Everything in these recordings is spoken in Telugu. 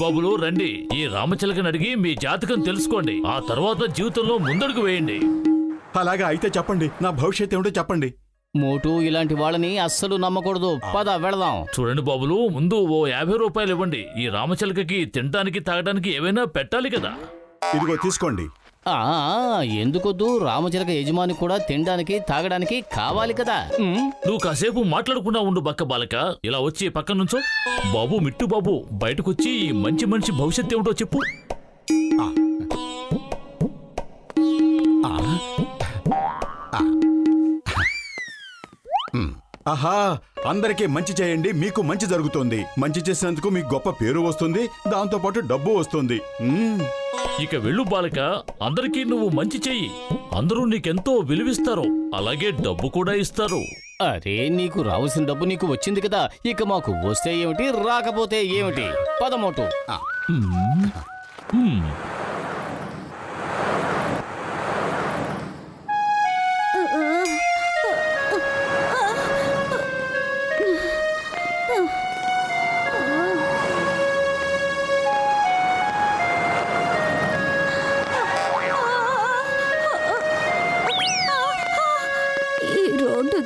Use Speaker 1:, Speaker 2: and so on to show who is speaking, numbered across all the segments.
Speaker 1: బాబులు రండి, ఈ రామచిలకని అడిగి మీ జాతకం తెలుసుకోండి. ఆ తర్వాత జీవితంలో ముందడుగు వేయండి.
Speaker 2: అలాగా అయితే చెప్పండి, నా భవిష్యత్ ఏమిటో చెప్పండి.
Speaker 3: మోటు ఇలాంటి వాళ్ళని అస్సలు నమ్మకూడదు. పద వెళదాం.
Speaker 1: చూడండి బాబులు, ముందు ఓ 50 రూపాయలు ఇవ్వండి. ఈ రామచిలకకి తినడానికి తాగడానికి ఏమైనా పెట్టాలి కదా.
Speaker 2: ఇదిగో తీసుకోండి.
Speaker 3: ఎందుకొద్దు? రామచిలక యజమాని కూడా తినడానికి తాగడానికి కావాలి కదా.
Speaker 1: నువ్వు కాసేపు మాట్లాడకుండా ఉండు బక్క బాలక. ఇలా వచ్చి పక్కన నుంచో. బాబు మిట్టు బాబు, బయటకొచ్చి ఈ మంచి మనిషి భవిష్యత్తు ఏమిటో చెప్పు.
Speaker 2: ఆహా, అందరికీ మంచి చేయండి, మీకు మంచి జరుగుతుంది. మంచి చేసినందుకు మీకు గొప్ప పేరు వస్తుంది, దాంతో పాటు డబ్బు వస్తుంది.
Speaker 1: ఇక వెళ్ళు బాలక, అందరికీ నువ్వు మంచి చెయ్యి. అందరూ నీకెంతో విలువిస్తారు, అలాగే డబ్బు కూడా ఇస్తారు.
Speaker 3: అరే, నీకు రావాల్సిన డబ్బు నీకు వచ్చింది కదా, ఇక మాకు వస్తే ఏమిటి రాకపోతే ఏమిటి? పదమోటు.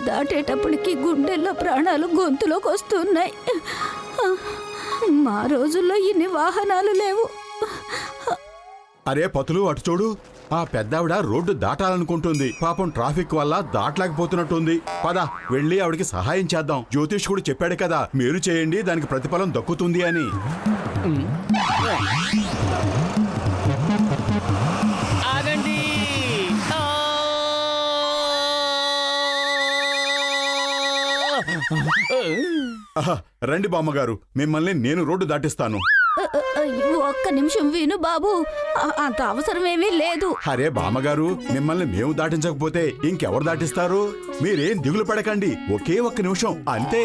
Speaker 4: దాటేటప్పటికి గుండెల్లో ప్రాణాలు గొంతులోకి వస్తున్నాయి. మా రోజుల్లో ఇన్ని వాహనాలు లేవు.
Speaker 2: అరే పతులు, అటు చూడు. ఆ పెద్దావిడ రోడ్డు దాటాలనుకుంటుంది. పాపం ట్రాఫిక్ వల్ల దాటలేకపోతున్నట్టుంది. పద, వెళ్ళి ఆవిడకి సహాయం చేద్దాం. జ్యోతిష్ కూడా చెప్పాడు కదా, మీరు చేయండి, దానికి ప్రతిఫలం దక్కుతుంది అని.
Speaker 3: ఆగండి.
Speaker 2: రండి బామ్మగారు, మిమ్మల్ని నేను రోడ్డు దాటిస్తాను.
Speaker 4: ఒక్క నిమిషం విను బాబు, అంత అవసరమేమీ లేదు.
Speaker 2: అరే బామ్మగారు, మిమ్మల్ని మేము దాటించకపోతే ఇంకెవరు దాటిస్తారు? మీరేం దిగులు పడకండి, ఒకే ఒక్క నిమిషం అంతే.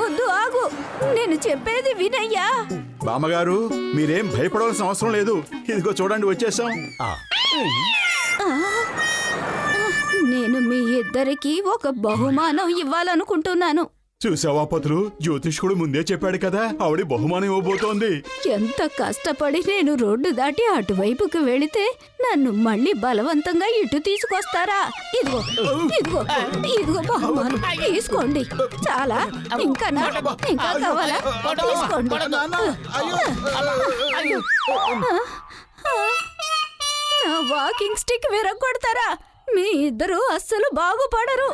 Speaker 4: వద్దు, ఆగు, నేను చెప్పేది వినయ్యా.
Speaker 2: బామ్మగారు, మీరేం భయపడవలసిన అవసరం లేదు. ఇదిగో చూడండి, వచ్చేసాం.
Speaker 4: నేను మీ ఇద్దరికి ఒక బహుమానం ఇవ్వాలనుకుంటున్నాను.
Speaker 2: చూసావా పతులు, జ్యోతిష్కుడు ముందే చెప్పాడు కదా, ఆవిడ బహుమానం ఇవ్వబోతోంది.
Speaker 4: ఎంత కష్టపడి నేను రోడ్డు దాటి అటువైపుకి వెళితే నన్ను మళ్ళీ బలవంతంగా ఇటు తీసుకొస్తారా? ఇదిగో ఇదిగో ఇదిగో బహుమానం, తీసుకోండి. చాలా ఇంకా కావాలా? తీసుకోండి. నా వాకింగ్ స్టిక్ విరగొడతారా? మీ ఇద్దరు అస్సలు బాగుపడరు.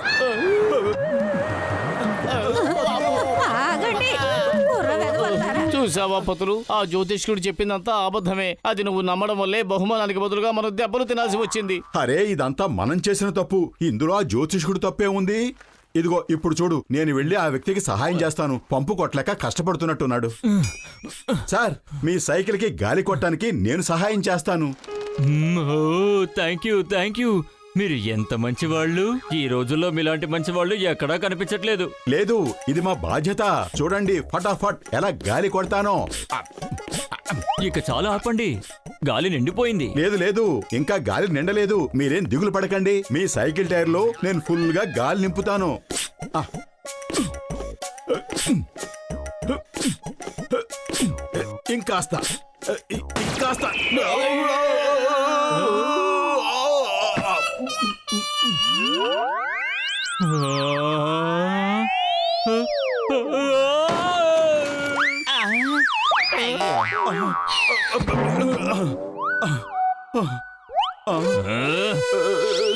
Speaker 4: ఆగండి.
Speaker 3: చూసావా పతులు, ఆ జ్యోతిష్కుడు చెప్పిందంతా అబద్ధమే. అది నువ్వు నమ్మడం వల్లే బహుమానానికి బదులుగా మనం దెబ్బలు తినాల్సి వచ్చింది.
Speaker 2: అరే, ఇదంతా మనం చేసిన తప్పు. ఇందులో ఆ జ్యోతిష్కుడు తప్పే ఉంది. ఇదిగో ఇప్పుడు చూడు, నేను వెళ్ళి ఆ వ్యక్తికి సహాయం చేస్తాను. పంపు కొట్టలేక కష్టపడుతున్నట్టున్నాడు. సార్, మీ సైకిల్ కి గాలి కొట్టడానికి నేను సహాయం చేస్తాను.
Speaker 5: Thank you. మీరు ఎంత మంచివాళ్ళు. ఈ రోజుల్లో మీలాంటి మంచి వాళ్ళు ఎక్కడా కనిపించట్లేదు.
Speaker 2: లేదు, ఇది మా బాధ్యత. చూడండి ఫటాఫట్ ఎలా గాలి కొడతానో.
Speaker 5: ఇక చాలా ఆపండి, గాలి నిండిపోయింది.
Speaker 2: లేదు లేదు, ఇంకా గాలి నిండలేదు. మీరేం దిగులు పడకండి. మీ సైకిల్ టైర్ లో నేను ఫుల్ గా గాలి నింపుతాను. ఇంకాస్త ఇంకాస్త.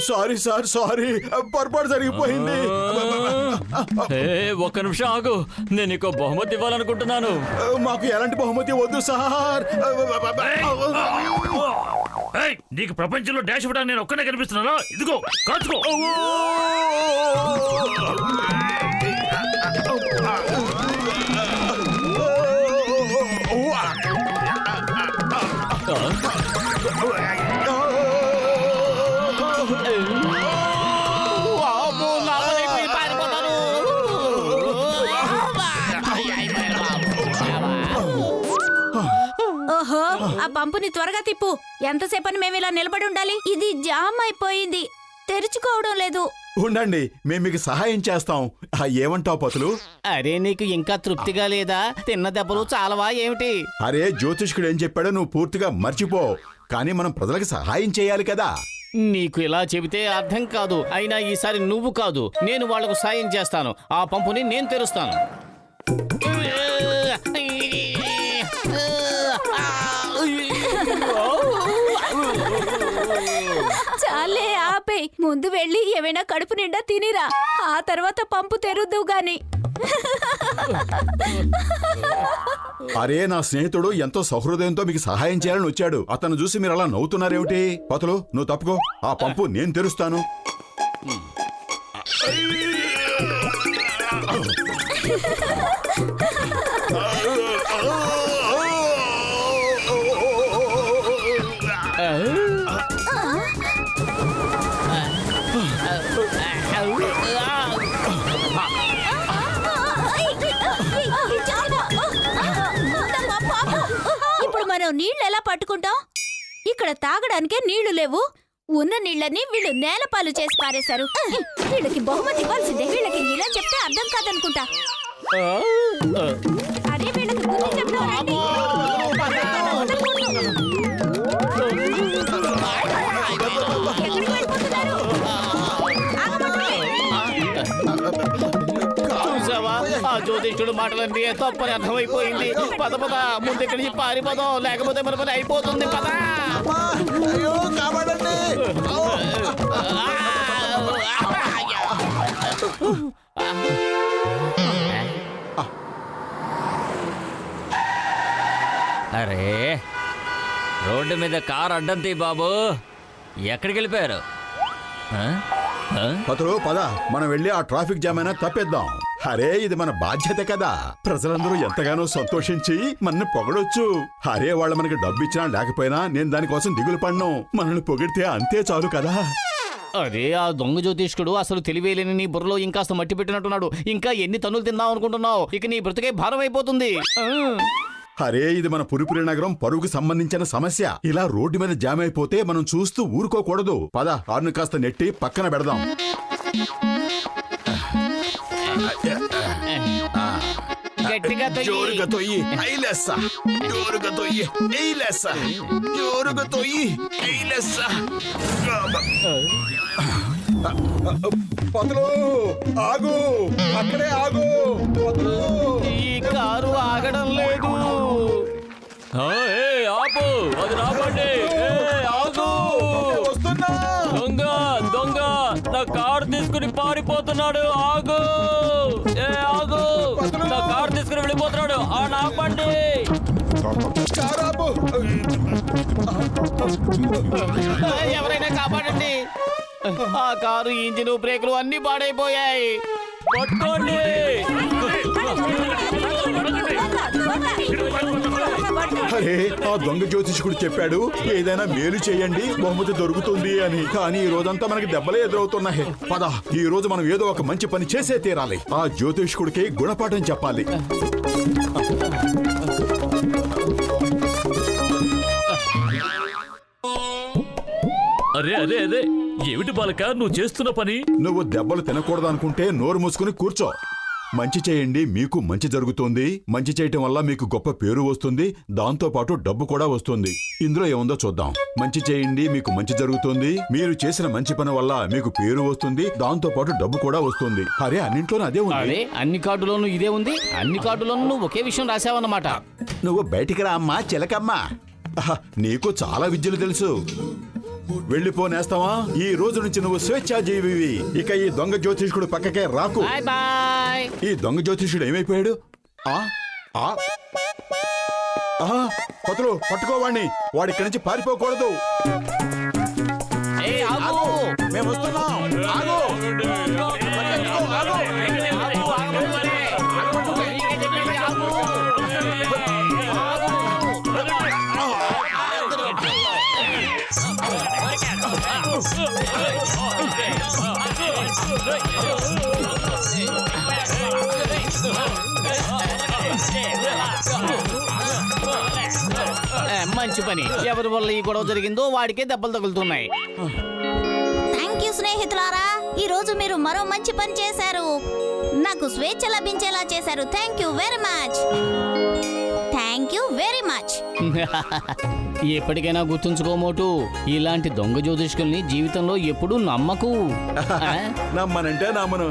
Speaker 2: సారీ సార్, సారీ, పొరపాటు జరిగిపోయింది.
Speaker 5: ఒక్క నిమిషం ఆగు, నేను నీకు బహుమతి ఇవ్వాలనుకుంటున్నాను.
Speaker 2: మాకు ఎలాంటి బహుమతి వద్దు సార్.
Speaker 1: నీకు ప్రపంచంలో డాష్ ఇవ్వడానికి నేను ఒక్కనే కనిపిస్తున్నానా? ఇదిగో కాచుకో.
Speaker 4: ఓహో, ఆ పంపుని త్వరగా తిప్పు. ఎంతసేపని మేము ఇలా నిలబడి ఉండాలి? ఇది జామ్ అయిపోయింది. తెరుచుకోవడం లేదు.
Speaker 2: ఉండండి, మేము మీకు సహాయం చేస్తాం. ఏమంటావు పతులు?
Speaker 3: అరే నీకు ఇంకా తృప్తిగా లేదా? తిన్న దెబ్బలు చాలవా ఏమిటి?
Speaker 2: అరే జ్యోతిష్కుడు ఏం చెప్పాడో నువ్వు పూర్తిగా మర్చిపో. కానీ మనం ప్రజలకు సహాయం చేయాలి కదా.
Speaker 3: నీకు ఇలా చెబితే అర్థం కాదు. అయినా ఈసారి నువ్వు కాదు, నేను వాళ్లకు సాయం చేస్తాను. ఆ పంపుని నేను తెరుస్తాను.
Speaker 4: చాలే ఆపే. ముందు వెళ్ళి ఏమైనా కడుపు నిండా తినిరా, ఆ తర్వాత పంపు తెరుద్దు గాని.
Speaker 2: అరే నా స్నేహితుడు ఎంతో సహృదయంతో మీకు సహాయం చేయాలని వచ్చాడు. అతను చూసి మీరు అలా నవ్వుతున్నారేమిటి? పతులు నువ్వు తప్పుకో, ఆ పంపు నేను తెరుస్తాను.
Speaker 4: ఇప్పుడు మనం నీళ్ళు ఎలా పట్టుకుంటాం? ఇక్కడ తాగడానికే నీళ్లు లేవు. ఉన్న నీళ్ళని వీళ్ళు నేలపాలు చేసి పారేశారు. వీళ్ళకి బహుమతి ఇవ్వాల్సిందే. వీళ్ళకి ఇలా చెప్తే అర్థం కాదనుకుంటా. అరే వీళ్ళకి బుద్ధి చెప్తాం రండి. ఎక్కడికి వెళ్ళిపోతున్నారు?
Speaker 3: చూసావా, ఆ జ్యోతిష్కుడు మాటలన్నీ తప్పని అర్థమైపోయింది. పద పద, ముందు ఇక్కడి నుంచి పారిపోదాం, లేకపోతే మన పని అయిపోతుంది. పద.
Speaker 5: అరే రోడ్డు మీద కారు అడ్డం తీ బాబు. ఎక్కడికి వెళ్ళిపోయారు? ఆ? ఆ?
Speaker 2: పతులు పద, మనం వెళ్ళి ఆ ట్రాఫిక్ జామ్ అయినా తప్పేద్దాం. అరే ఇది మన బాధ్యత కదా. ప్రజలందరూ ఎంతగానో సంతోషించి మనల్ని పొగడొచ్చు. అరే వాళ్ళు మనకి డబ్బు ఇచ్చినా లేకపోయినా నేను దానికోసం దిగులు పడను. మనల్ని పొగిడితే అంతే చాలు కదా.
Speaker 3: అరే ఆ దొంగ జ్యోతిష్కుడు అసలు తెలివేలేని నీ బుర్రలో ఇంకాస్త మట్టి పెట్టినట్టున్నాడు. ఇంకా ఎన్ని తన్నులు తిందాం అనుకుంటున్నావు? ఇక నీ బ్రతుకే భారం అయిపోతుంది.
Speaker 2: అరే ఇది మన పురిపురి నగరం పరువుకు సంబంధించిన సమస్య. ఇలా రోడ్డు మీద జామ్ అయిపోతే మనం చూస్తూ ఊరుకోకూడదు. పద, ఆరును కాస్త నెట్టి పక్కన పెడదాం.
Speaker 3: గట్టిగా తొయ్యి.
Speaker 2: జోరుగా తొయ్యి, ఐలెస్స. జోరుగా తొయ్యి, ఐలెస్స. జోరుగా తొయ్యి, ఐలెస్స. పతులు ఆగు, అక్కడే ఆగు. పతులు
Speaker 3: ఈ కారు ఆగడం లేదు.
Speaker 5: ఆ, ఏ, ఆపు, అది నా బండి. ఏ, ఆగు.
Speaker 2: వస్తున్నా.
Speaker 5: దొంగ దొంగ నా కారు తీసుకుని పారిపోతున్నాడు. ఆగు, ఏ ఆగు, నా కారు తీసుకుని వెళ్ళిపోతున్నాడు. ఆ నా బండి.
Speaker 2: కారాపు.
Speaker 3: ఎవరైనా కాపాడండి. ఆ కారు ఇంజిన్ బ్రేకులు అన్ని పాడైపోయాయి.
Speaker 5: పట్టుకోండి.
Speaker 2: అరే ఆ దొంగ జ్యోతిష్కుడు చెప్పాడు ఏదైనా మేలు చేయండి బహుమతి దొరుకుతుంది అని. కానీ ఈ రోజంతా మనకి దెబ్బలే ఎదురవుతున్నాయి. పద, ఈ రోజు మనం ఏదో ఒక మంచి పని చేసే తీరాలి. ఆ జ్యోతిష్కుడికి గుణపాఠం చెప్పాలి.
Speaker 1: అరే అరే అరే ఏమిటి బాలక నువ్వు చేస్తున్న పని?
Speaker 2: నువ్వు దెబ్బలు తినకూడదు అనుకుంటే నోరు మూసుకుని కూర్చో. మంచి చేయండి, మీకు మంచి జరుగుతుంది. మంచి చేయటం వల్ల మీకు గొప్ప పేరు వస్తుంది, దాంతో పాటు డబ్బు కూడా వస్తుంది. ఇందులో ఏముందో చూద్దాం. మంచి చేయండి, మీకు మంచి జరుగుతుంది. మీరు చేసిన మంచి పని వల్ల మీకు పేరు వస్తుంది, దాంతో పాటు డబ్బు కూడా వస్తుంది. అరే అన్నింట్లోనూ అదే ఉంది.
Speaker 3: అరే అన్ని కార్డులోనూ ఇదే ఉంది. అన్ని కార్డులోనూ నువ్వు ఒకే విషయం రాసావన్నమాట.
Speaker 2: నువ్వు బయటికి రా అమ్మా చిలకమ్మా. నీకు చాలా విద్యలు తెలుసు. వెళ్ళిపోనేస్తావా? ఈ రోజు నుంచి నువ్వు స్వేచ్ఛాజీవివి. ఇక ఈ దొంగ జ్యోతిష్కుడు పక్కకే రాకు.
Speaker 3: Bye bye.
Speaker 2: ఈ దొంగ జ్యోతిష్కుడు ఏమైపోయాడు? పతులు పట్టుకోవాడిని. వాడి ఇక్కడి నుంచి పారిపోకూడదు.
Speaker 3: ఏయ్, ఆగు.
Speaker 2: మేము వస్తున్నాం. ఆగు.
Speaker 3: మంచి పని. ఎవరి వల్ల ఈ గొడవ జరిగిందో వాడికే దెబ్బలు తగులుతున్నాయి.
Speaker 4: థ్యాంక్ యూ స్నేహితుడా. స్నేహితులారా, ఈ రోజు మీరు మరో మంచి పని చేశారు. నాకు స్వేచ్ఛ లభించేలా చేశారు. Thank you very much. Thank you very much.
Speaker 3: ఎప్పటికైనా గుర్తుంచుకో మోటు, ఇలాంటి దొంగ జ్యోతిష్కుల్ని జీవితంలో ఎప్పుడూ నమ్మకు.
Speaker 2: నమ్మనంటే నమ్మను.